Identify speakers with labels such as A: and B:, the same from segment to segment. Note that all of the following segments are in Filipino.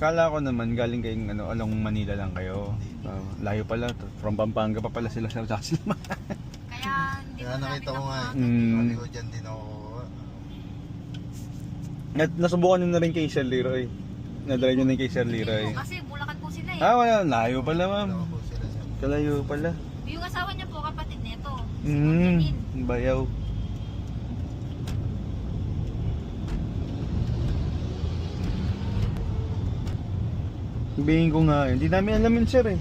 A: Kala ko naman galing kayong ano, along Manila lang kayo. Layo pala, from Pampanga pa pala sila sa sila.
B: Kaya hindi
C: Kaya
B: mo
C: nakita ko nga eh.
A: Mm.
C: Sabi ko dyan din ako.
A: Nasubukan nyo na rin kay Sir Leroy. Nadala nyo na rin kay Sir Leroy.
B: Kasi Bulacan po sila eh.
A: Wala, layo pala ma'am.
C: Dalawa po sila siya.
A: Kalayo pala.
B: Yung asawa niya po kapatid nito. Si
A: Mm,
B: Benjamin.
A: bayaw. Sabihin ko nga, hindi namin alam yun sir eh.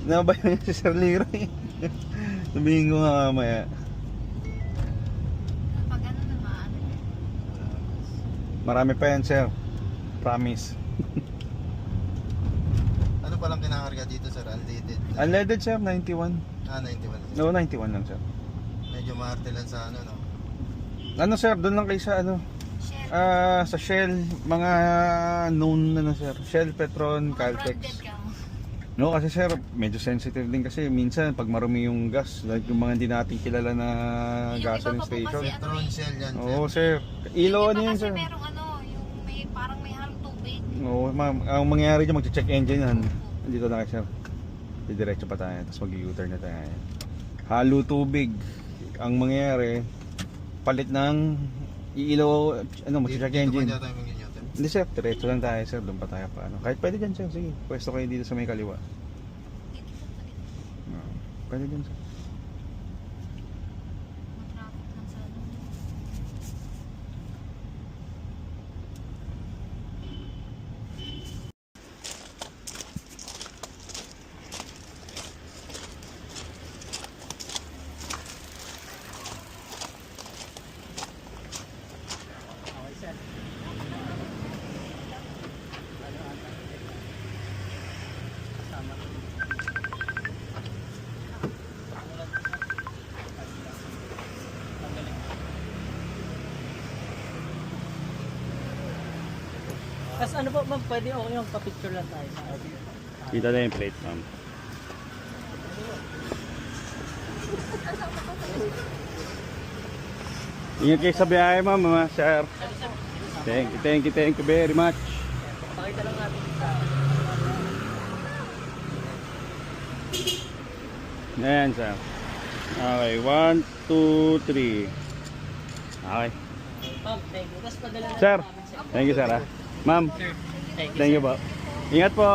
A: Nabayaw niya si Sir Leroy. Sabihin ko nga mamaya.
B: Pag ano naman.
A: Marami pa yan sir. Promise.
C: Ano palang kinakarga dito sir? Unleaded.
A: Unleaded sir, 91.
C: 91.
A: No, 91 lang sir.
C: Medyo maarte lang sa ano no.
A: Ano sir, doon lang kayo sa ano?
B: Shell.
A: Sa Shell, mga known na sir. Shell, Petron,
B: Mga
A: Caltex.
B: branded ka.
A: No, kasi sir, medyo sensitive din kasi minsan pag marumi yung gas, like yung mga hindi natin kilala na
B: Yung
A: gasoline
B: iba pa po
A: station.
B: kasi
C: Petron Shell yan sir.
A: Oo, sir. Ilaw ano yun,
B: kasi
A: sir?
B: merong ano, yung may parang may halong tubig.
A: Oo, ma'am. Ang mangyayari dyan, mag-check engine yan. Dito na kayo, sir. Didiretso pa tayo, tapos mag-U-turn na tayo. Halo tubig. Ang mangyayari, palit ng iilaw, ano, mag-check engine.
C: Dito pa tayo mag-U-turn.
A: Hindi sir, diretso lang tayo sir, doon pa tayo pa ano. Kahit pwede dyan sir, sige. Pwesto kayo dito sa may kaliwa. Pwede dyan sir.
B: Matraffic lang sa ano.
D: Tapos ano po ma'am, pwede okay yung pa-picture lang tayo sa audio.
A: Kita na yung plate ma'am. Ingat kayo sa biyahe ma'am, mga sir. Thank you very much.
D: Pakita lang natin sa
A: Ayan sir. Okay, 1, 2, 3. Okay.
D: ma'am, thank you. Tapos padala na
A: Sir,
D: namin sa
A: thank you sir ha. Ma'am,
D: Thank you.
A: thank you po. Ingat po.